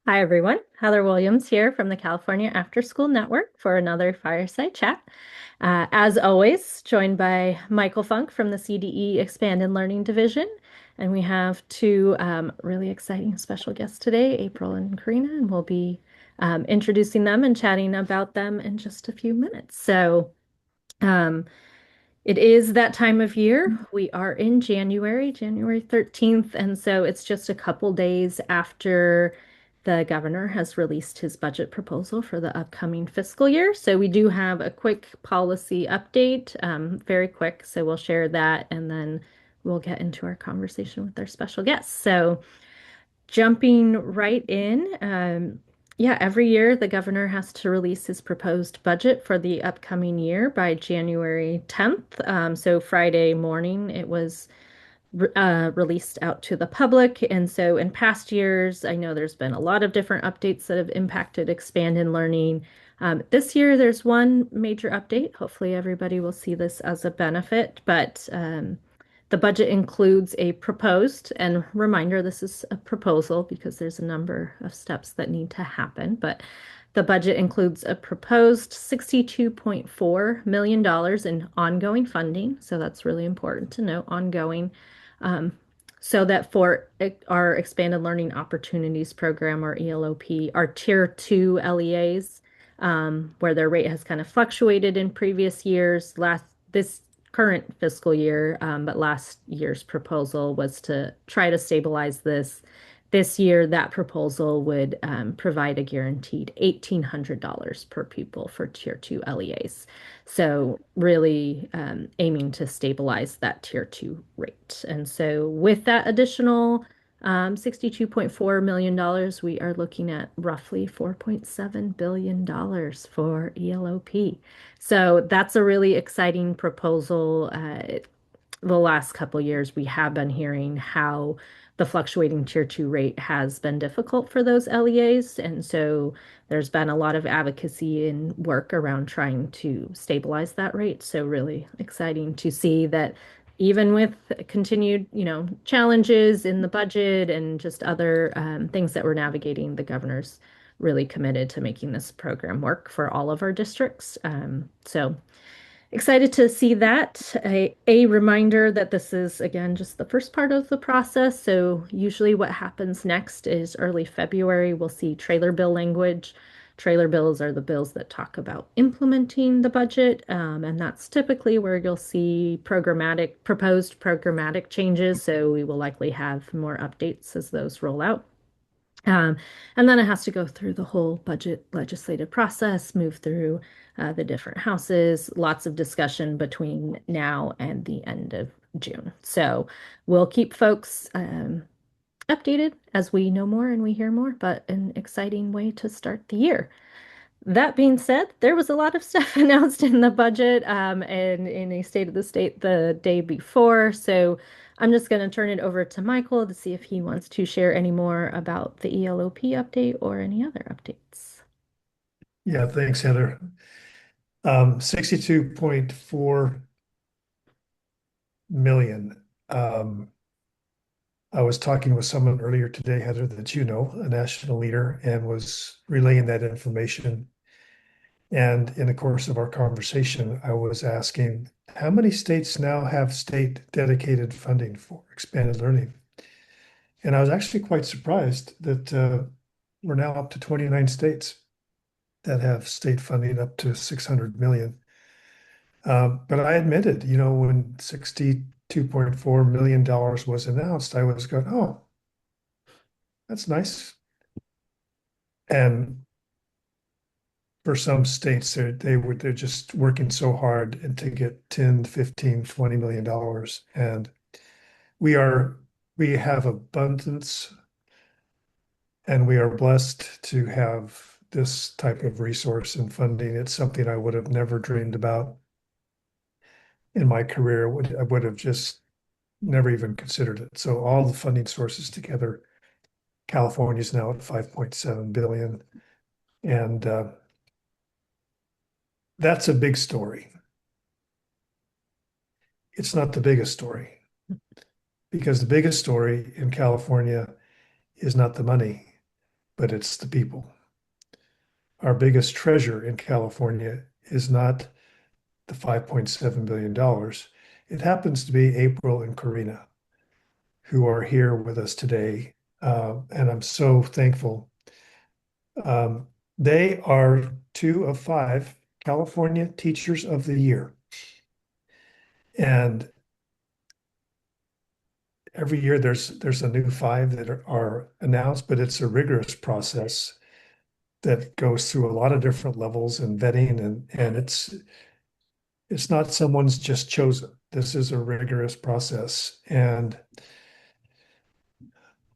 Hi, everyone. Heather Williams here from the California AfterSchool Network for another Fireside Chat. As always, joined by Michael Funk from the CDE Expanded Learning Division. And we have two really exciting special guests today, April and Corina, and we'll be introducing them and chatting about them in just a few minutes. Um, it is that time of year. We are in January, January 13th, and so it's just a couple days after the governor has released his budget proposal for the upcoming fiscal year. So we do have a quick policy update, very quick. So we'll share that and then we'll get into our conversation with our special guests. So jumping right in, yeah, every year the governor has to release his proposed budget for the upcoming year by January 10th. So Friday morning, it was released out to the public. And so in past years, I know there's been a lot of different updates that have impacted expanded learning. This year, there's one major update. Hopefully, everybody will see this as a benefit, but the budget includes a proposed, and reminder, this is a proposal because there's a number of steps that need to happen, but the budget includes a proposed $62.4 million in ongoing funding. So that's really important to note, ongoing. Um, so that for our Expanded Learning Opportunities Program, or ELOP, our Tier 2 LEAs, where their rate has kind of fluctuated in previous years, this current fiscal year, but last year's proposal was to try to stabilize this. This year, that proposal would provide a guaranteed $1,800 per pupil for Tier 2 LEAs. So really aiming to stabilize that Tier 2 rate. And so with that additional $62.4 million, we are looking at roughly $4.7 billion for ELOP. So that's a really exciting proposal. The last couple years, we have been hearing how the fluctuating tier two rate has been difficult for those LEAs. And so there's been a lot of advocacy and work around trying to stabilize that rate. So really exciting to see that even with continued, challenges in the budget and just other things that we're navigating, the governor's really committed to making this program work for all of our districts. So excited to see that. A reminder that this is, again, just the first part of the process. So usually what happens next is early February, we'll see trailer bill language. Trailer bills are the bills that talk about implementing the budget, and that's typically where you'll see proposed programmatic changes. So we will likely have more updates as those roll out. Um, and then it has to go through the whole budget legislative process, move through the different houses, lots of discussion between now and the end of June. So we'll keep folks updated as we know more and we hear more, but an exciting way to start the year. That being said, there was a lot of stuff announced in the budget and in a state of the state the day before. So I'm just going to turn it over to Michael to see if he wants to share any more about the ELOP update or any other updates. Yeah, thanks, Heather. 62.4 million. I was talking with someone earlier today, Heather, that you know, a national leader, and was relaying that information. And in the course of our conversation, I was asking, how many states now have state dedicated funding for expanded learning? And I was actually quite surprised that we're now up to 29 states that have state funding up to 600 million. But I admitted, when $62.4 million was announced, I was going, oh, that's nice. And for some states, they're just working so hard and to get 10, 15, $20 million. And we have abundance and we are blessed to have this type of resource and funding. It's something I would have never dreamed about in my career. I would have just never even considered it. So all the funding sources together, California is now at 5.7 billion, and that's a big story. It's not the biggest story because the biggest story in California is not the money, but it's the people. Our biggest treasure in California is not the $5.7 billion. It happens to be April and Corina, who are here with us today. And I'm so thankful. Um, they are two of five California Teachers of the Year. And every year there's a new five that are announced, but it's a rigorous process that goes through a lot of different levels and vetting, and it's not someone's just chosen. This is a rigorous process. And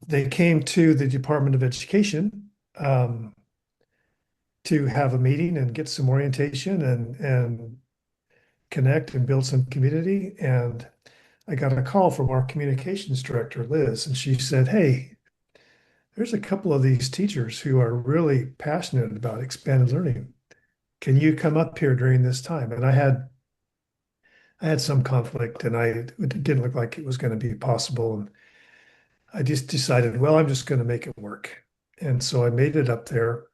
they came to the Department of Education to have a meeting and get some orientation and connect and build some community. And I got a call from our communications director, Liz, and she said, "Hey, there's a couple of these teachers who are really passionate about expanded learning. Can you come up here during this time?" And I had some conflict, and it didn't look like it was going to be possible. And I just decided, well, I'm just going to make it work. And so I made it up there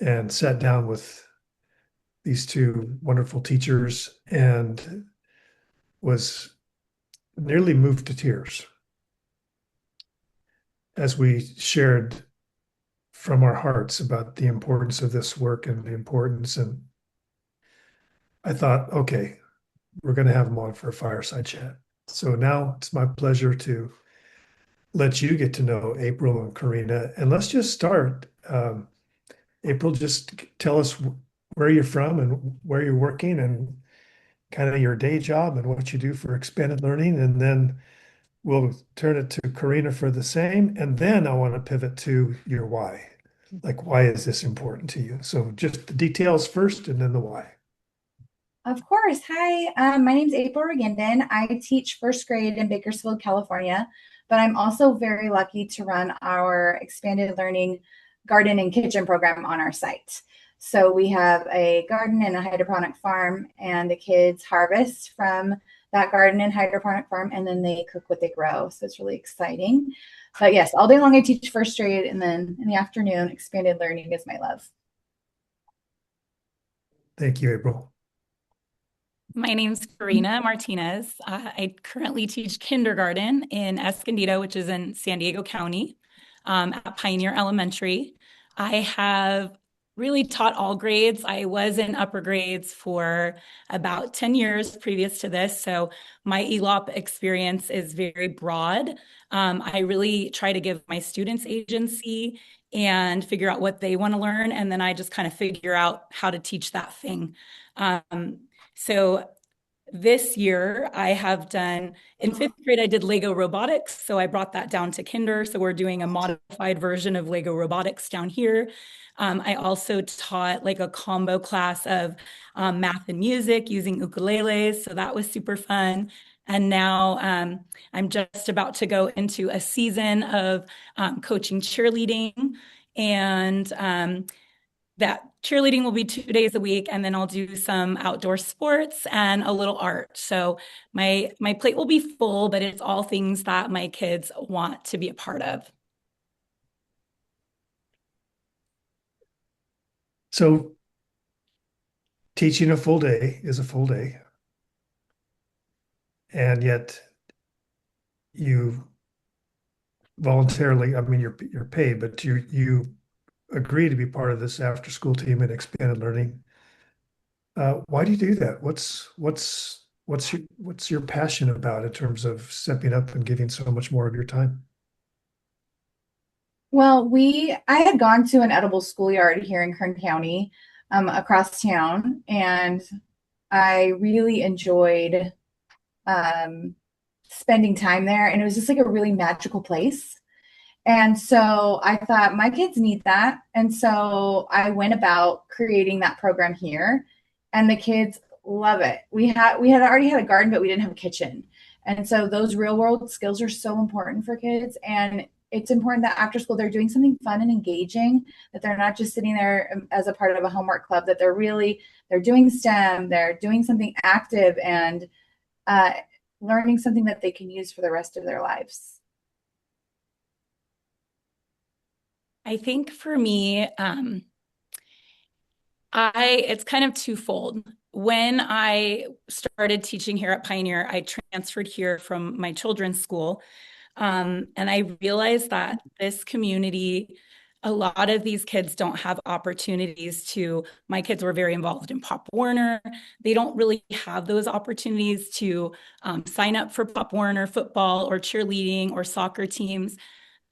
and sat down with these two wonderful teachers and was nearly moved to tears as we shared from our hearts about the importance of this work and the importance. And I thought, okay, we're going to have them on for a fireside chat. So now it's my pleasure to let you get to know April and Corina. And let's just start. April, just tell us where you're from and where you're working and kind of your day job and what you do for expanded learning. And then we'll turn it to Corina for the same. And then I want to pivot to your why. Like, why is this important to you? So just the details first and then the why. Of course. Hi, my name is April Raguindin. I teach first grade in Bakersfield, California, but I'm also very lucky to run our expanded learning garden and kitchen program on our site. So we have a garden and a hydroponic farm, and the kids harvest from that garden and hydroponic farm, and then they cook what they grow. So it's really exciting. But yes, all day long I teach first grade, and then in the afternoon, expanded learning is my love. Thank you, April. My name's Corina Martinez. I currently teach kindergarten in Escondido, which is in San Diego County, at Pioneer Elementary. I have really taught all grades. I was in upper grades for about 10 years previous to this, so my ELOP experience is very broad. I really try to give my students agency and figure out what they want to learn, and then I just kind of figure out how to teach that thing. So this year I have done, in fifth grade, I did Lego robotics. So I brought that down to kinder. So we're doing a modified version of Lego robotics down here. I also taught like a combo class of math and music using ukuleles. So that was super fun. And now I'm just about to go into a season of coaching cheerleading. And that cheerleading will be 2 days a week, and then I'll do some outdoor sports and a little art. So my plate will be full, but it's all things that my kids want to be a part of. So teaching a full day is a full day. And yet you voluntarily, I mean, you're paid, but you agree to be part of this after school team and expanded learning. Why do you do that? What's your passion about in terms of stepping up and giving so much more of your time? Well, I had gone to an edible schoolyard here in Kern County, across town, and I really enjoyed spending time there. And it was just like a really magical place. And so I thought my kids need that. And so I went about creating that program here, and the kids love it. We had already had a garden, but we didn't have a kitchen. And so those real world skills are so important for kids. And it's important that after school they're doing something fun and engaging, that they're not just sitting there as a part of a homework club, that they're doing STEM, they're doing something active and uh, learning something that they can use for the rest of their lives. I think for me, it's kind of twofold. When I started teaching here at Pioneer, I transferred here from my children's school. And I realized that this community, a lot of these kids don't have opportunities to, my kids were very involved in Pop Warner. They don't really have those opportunities to sign up for Pop Warner football or cheerleading or soccer teams.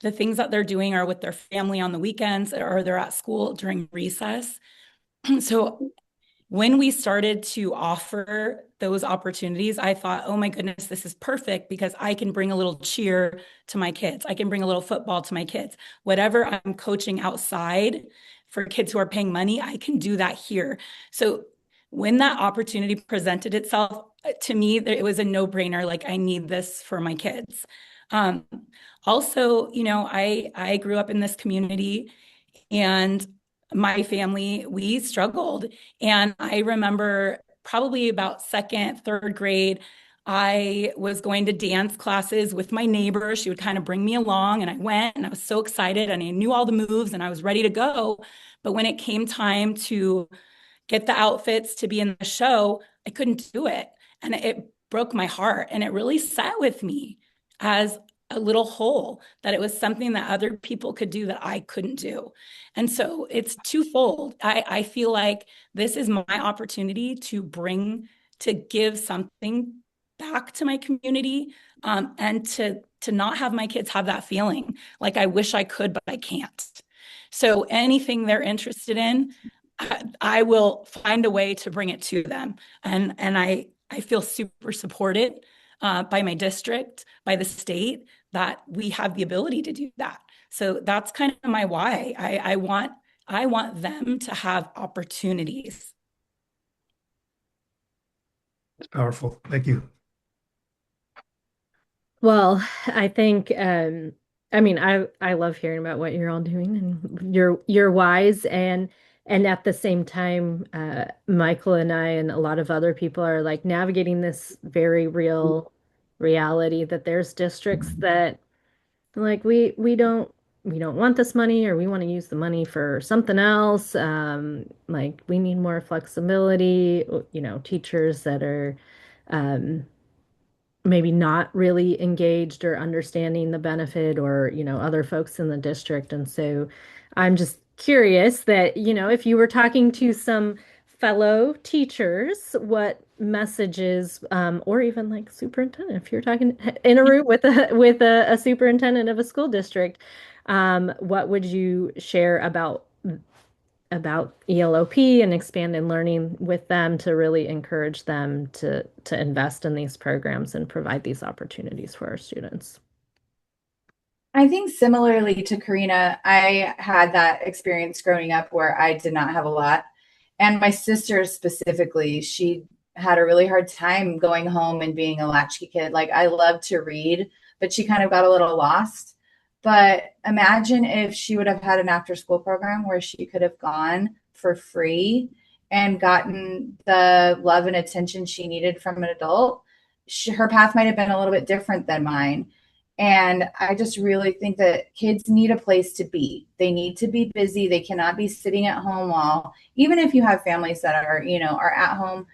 The things that they're doing are with their family on the weekends or they're at school during recess. So when we started to offer those opportunities, I thought, oh my goodness, this is perfect because I can bring a little cheer to my kids. I can bring a little football to my kids. Whatever I'm coaching outside for kids who are paying money, I can do that here. So when that opportunity presented itself, to me, it was a no-brainer. Like, I need this for my kids. Um, Also, I grew up in this community and my family, we struggled. And I remember probably about second, third grade, I was going to dance classes with my neighbor. She would kind of bring me along, and I went and I was so excited and I knew all the moves and I was ready to go. But when it came time to get the outfits to be in the show, I couldn't do it. And it broke my heart. And it really sat with me as a little hole that it was something that other people could do that I couldn't do. And so it's twofold. I feel like this is my opportunity to give something back to my community, and to not have my kids have that feeling like I wish I could, but I can't. So anything they're interested in, I will find a way to bring it to them. And I feel super supported by my district, by the state, that we have the ability to do that. So that's kind of my why. I want them to have opportunities. It's powerful. Thank you. Well, I think I mean I love hearing about what you're all doing and you're wise and at the same time Michael and I and a lot of other people are like navigating this very real reality that there's districts that like we don't want this money or we want to use the money for something else. Like we need more flexibility, teachers that are um maybe not really engaged or understanding the benefit or, other folks in the district. And so I'm just curious that, if you were talking to some fellow teachers, what messages, or even like superintendent, if you're talking in a room with a superintendent of a school district, what would you share about ELOP and expanded learning with them to really encourage them to invest in these programs and provide these opportunities for our students? I think similarly to Corina, I had that experience growing up where I did not have a lot. And my sister specifically, she had a really hard time going home and being a latchkey kid. Like, I loved to read, but she kind of got a little lost. But imagine if she would have had an after school program where she could have gone for free and gotten the love and attention she needed from an adult. Her path might have been a little bit different than mine. And I just really think that kids need a place to be. They need to be busy. They cannot be sitting at home while, even if you have families that are at home.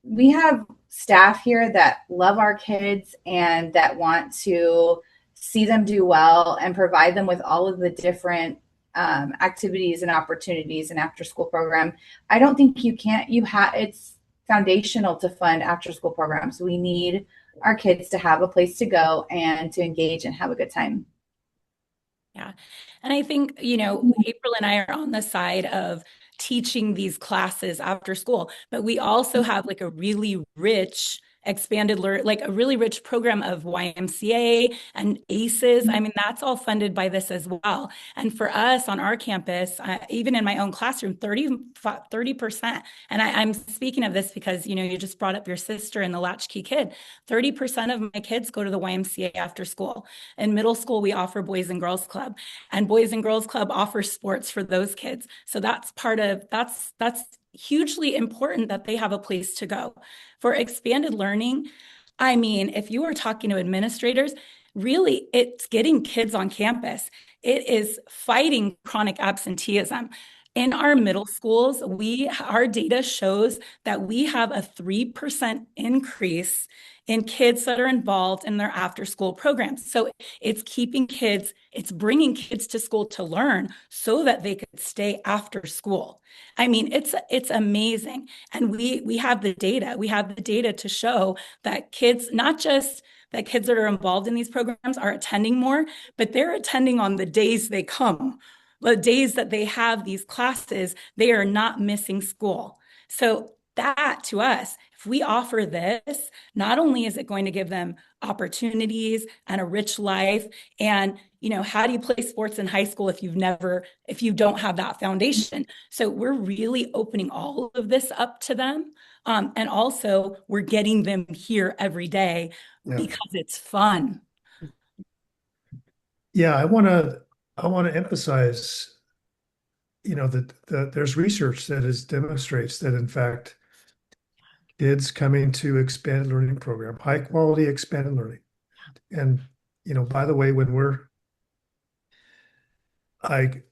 We have staff here that love our kids and that want to see them do well and provide them with all of the different activities and opportunities and after school program. I don't think it's foundational to fund after school programs. We need our kids to have a place to go and to engage and have a good time. Yeah. And I think, April and I are on the side of teaching these classes after school, but we also have like a really rich like a really rich program of YMCA and ACEs. I mean, that's all funded by this as well. And for us on our campus, even in my own classroom, 30%. And I'm speaking of this because, you just brought up your sister and the latchkey kid. 30% of my kids go to the YMCA after school. In middle school, we offer Boys and Girls Club, and Boys and Girls Club offers sports for those kids. So that's hugely important that they have a place to go. For expanded learning, I mean, if you are talking to administrators, really it's getting kids on campus. it is fighting chronic absenteeism. In our middle schools, our data shows that we have a 3% increase in kids that are involved in their after school programs. So it's bringing kids to school to learn so that they could stay after school. I mean, it's amazing. And we have the data. We have the data to show that kids, not just that kids that are involved in these programs are attending more, but they're attending on the days they come. The days that they have these classes, they are not missing school. So that to us, if we offer this, not only is it going to give them opportunities and a rich life, and how do you play sports in high school if you don't have that foundation? So we're really opening all of this up to them. And also we're getting them here every day because it's fun. Yeah, I want to emphasize, that there's research that demonstrates that in fact, kids coming to expanded learning program, high quality expanded learning, and by the way, I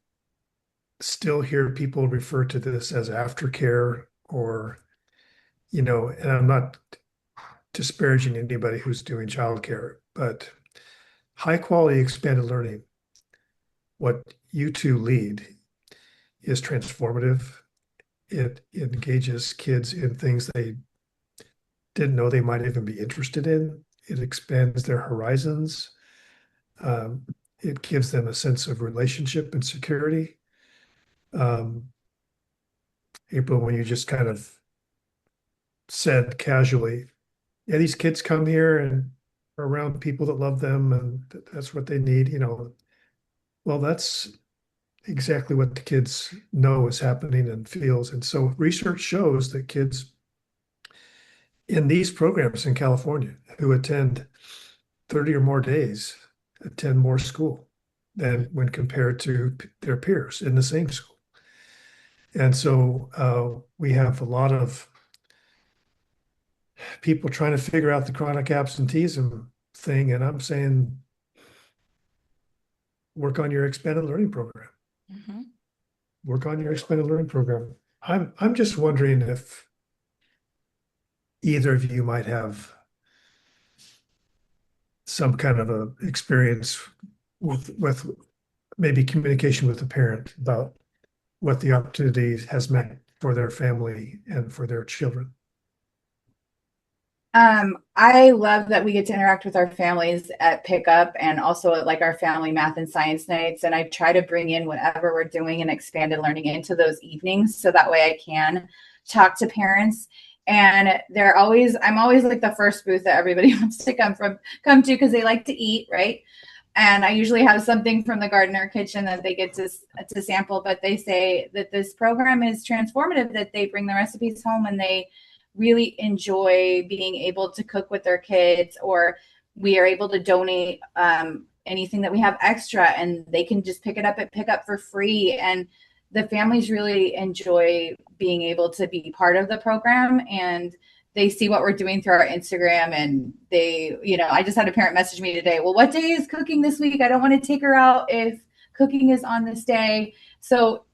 still hear people refer to this as aftercare, or and I'm not disparaging anybody who's doing childcare, but high quality expanded learning, what you two lead, is transformative. It engages kids in things they didn't know they might even be interested in. It expands their horizons. It gives them a sense of relationship and security. April, when you just kind of said casually, yeah, these kids come here and are around people that love them, and that's what they need, well, that's exactly what the kids know is happening and feels. And so research shows that kids in these programs in California who attend 30 or more days attend more school than when compared to their peers in the same school. And so we have a lot of people trying to figure out the chronic absenteeism thing. And I'm saying, work on your expanded learning program. Mm-hmm. Work on your expanded learning program. I'm just wondering if either of you might have some kind of a experience with maybe communication with the parent about what the opportunity has meant for their family and for their children. I love that we get to interact with our families at pickup and also at like our family math and science nights. And I try to bring in whatever we're doing in expanded learning into those evenings, so that way I can talk to parents. And I'm always like the first booth that everybody wants to come to because they like to eat, right? And I usually have something from the garden or kitchen that they get to sample, but they say that this program is transformative, that they bring the recipes home and they really enjoy being able to cook with their kids, or we are able to donate anything that we have extra and they can just pick it up at pickup for free. And the families really enjoy being able to be part of the program, and they see what we're doing through our Instagram. And I just had a parent message me today, well, what day is cooking this week? I don't want to take her out if cooking is on this day. So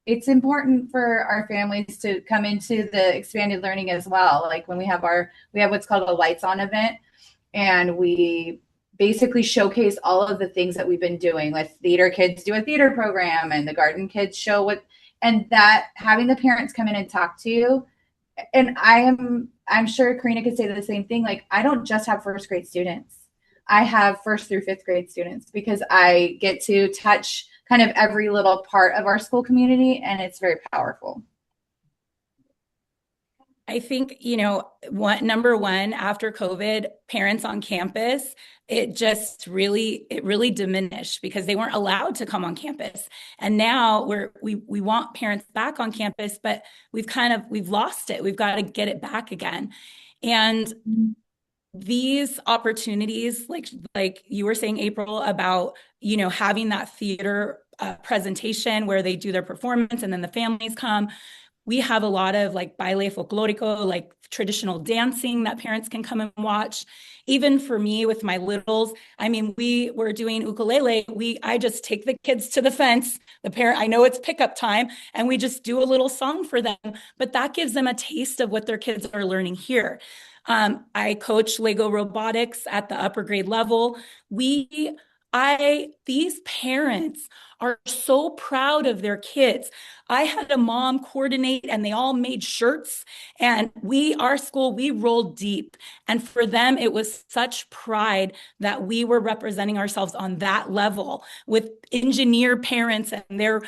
it's important for our families to come into the expanded learning as well. Like when we have what's called a lights on event, and we basically showcase all of the things that we've been doing. With theater kids do a theater program, and the garden kids show and that having the parents come in and talk to you. And I'm sure Corina could say the same thing. Like, I don't just have first grade students. I have first through fifth grade students, because I get to touch kind of every little part of our school community, and it's very powerful. I think, number one, after COVID, parents on campus, it really diminished because they weren't allowed to come on campus. And now we want parents back on campus, but we've lost it. We've got to get it back again. And these opportunities, like you were saying, April, about, having that theater presentation where they do their performance and then the families come. We have a lot of like baile folklorico, like traditional dancing that parents can come and watch. Even for me with my littles, I mean, we were doing ukulele. I just take the kids to the fence. The parent, I know it's pickup time, and we just do a little song for them. But that gives them a taste of what their kids are learning here. I coach Lego robotics at the upper grade level. These parents are so proud of their kids. I had a mom coordinate and they all made shirts, and our school, we rolled deep. And for them, it was such pride that we were representing ourselves on that level with engineer parents and their,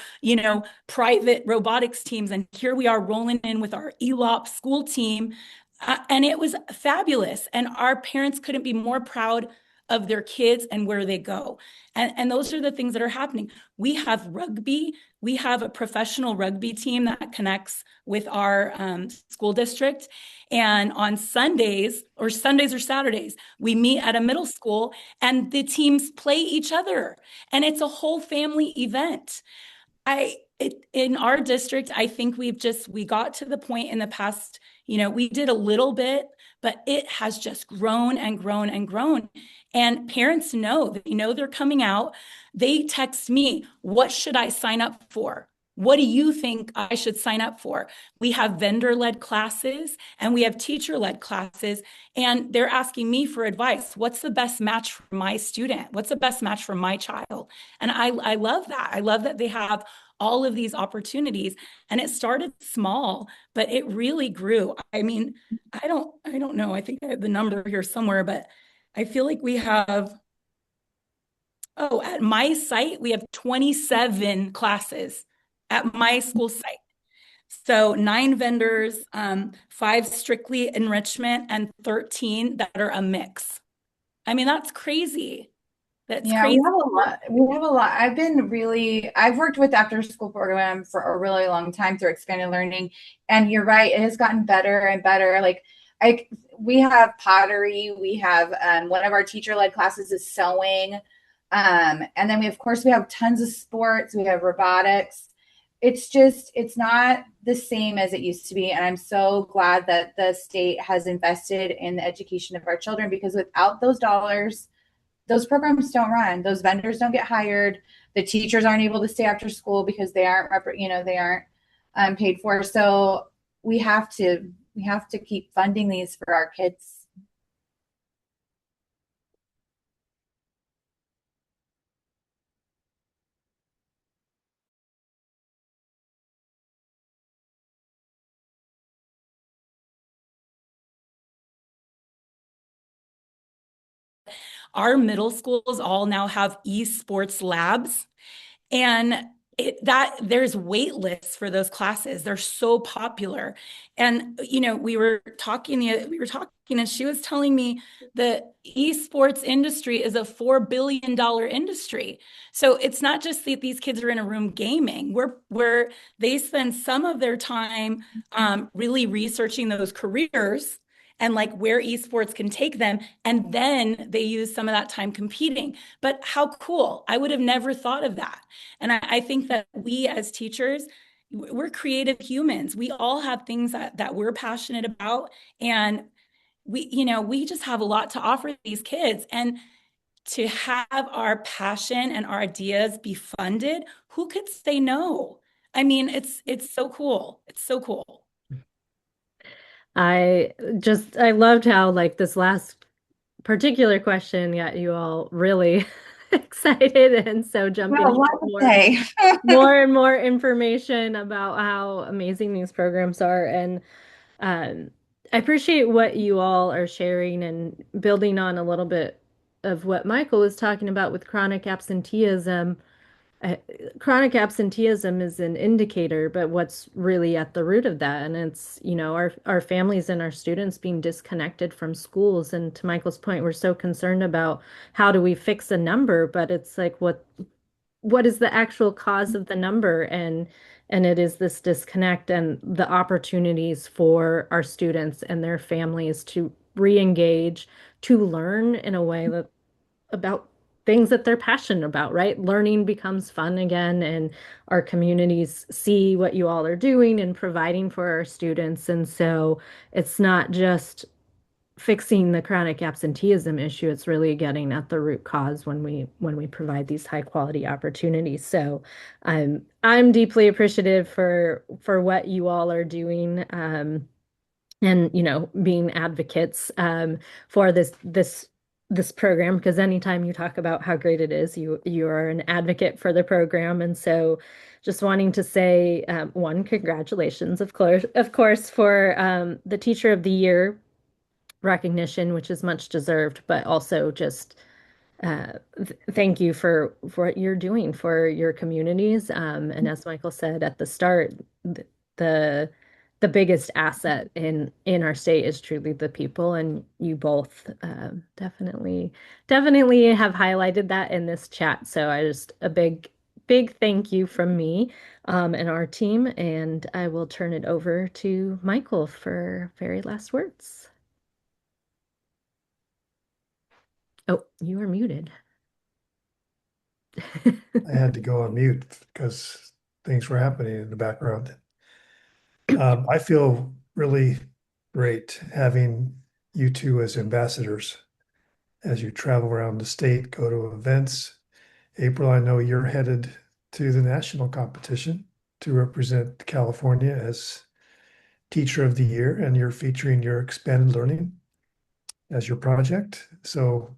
private robotics teams. And here we are rolling in with our ELOP school team. And it was fabulous. And our parents couldn't be more proud of their kids and where they go. And those are the things that are happening. We have rugby. We have a professional rugby team that connects with our school district. And on Sundays or Saturdays, we meet at a middle school and the teams play each other. And it's a whole family event. In our district, I think we got to the point in the past, we did a little bit, but it has just grown and grown and grown. And parents know, they're coming out. They text me, what should I sign up for? What do you think I should sign up for? We have vendor-led classes and we have teacher-led classes, and they're asking me for advice. What's the best match for my student? What's the best match for my child? And I love that. I love that they have all of these opportunities, and it started small, but it really grew. I mean, I don't know. I think I have the number here somewhere, but I feel like we have, at my site, we have 27 classes at my school site. So 9 vendors, 5 strictly enrichment, and 13 that are a mix. I mean, that's crazy. That's crazy. We have a lot. We have a lot. I've worked with after school program for a really long time through expanded learning. And you're right, it has gotten better and better. Like we have pottery, we have one of our teacher-led classes is sewing. And then of course we have tons of sports, we have robotics. It's not the same as it used to be. And I'm so glad that the state has invested in the education of our children, because without those dollars, those programs don't run. Those vendors don't get hired. The teachers aren't able to stay after school because they aren't, paid for. So we have to keep funding these for our kids. Our middle schools all now have esports labs, and there's wait lists for those classes. They're so popular. And we were talking and she was telling me the esports industry is a $4 billion industry. So it's not just that these kids are in a room gaming, where they spend some of their time really researching those careers and like where esports can take them. And then they use some of that time competing. But how cool. I would have never thought of that. And I think that we as teachers, we're creative humans. We all have things that we're passionate about. And we just have a lot to offer these kids. And to have our passion and our ideas be funded, who could say no? I mean, it's so cool. It's so cool. I loved how like this last particular question got you all really excited, and so jumping into more and more information about how amazing these programs are. And I appreciate what you all are sharing and building on a little bit of what Michael was talking about with chronic absenteeism. uh, Chronic absenteeism is an indicator, but what's really at the root of that? And it's, our families and our students being disconnected from schools. And to Michael's point, we're so concerned about how do we fix a number, but it's like what is the actual cause of the number? And it is this disconnect and the opportunities for our students and their families to re-engage, to learn in a way that about things that they're passionate about, right? Learning becomes fun again, and our communities see what you all are doing and providing for our students. And so it's not just fixing the chronic absenteeism issue, it's really getting at the root cause when we provide these high quality opportunities. So I'm deeply appreciative for what you all are doing. And being advocates for this program, because anytime you talk about how great it is, you are an advocate for the program. And so just wanting to say, one, congratulations, of course, for the Teacher of the Year recognition, which is much deserved, but also just thank you for what you're doing for your communities. And as Michael said at the start, the the biggest asset in our state is truly the people, and you both definitely have highlighted that in this chat. So I just a big thank you from me and our team, and I will turn it over to Michael for very last words. Oh, you are muted. I had to go on mute because things were happening in the background. I feel really great having you two as ambassadors as you travel around the state, go to events. April, I know you're headed to the national competition to represent California as Teacher of the Year, and you're featuring your expanded learning as your project. So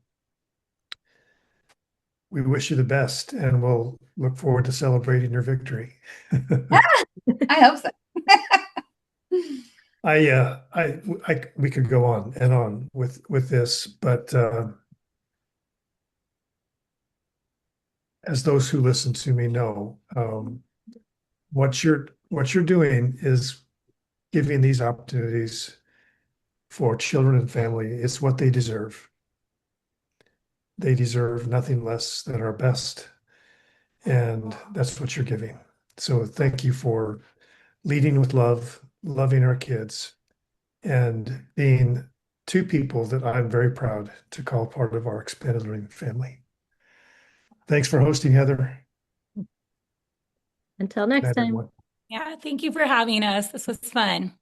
we wish you the best, and we'll look forward to celebrating your victory. I hope so. We could go on and on with this, but as those who listen to me know, what you're doing is giving these opportunities for children and family. It's what they deserve. They deserve nothing less than our best, and that's what you're giving. So thank you for leading with love, loving our kids, and being two people that I'm very proud to call part of our expanded learning family. Thanks for hosting, Heather. Until next Night, time. everyone. Yeah, thank you for having us. This was fun.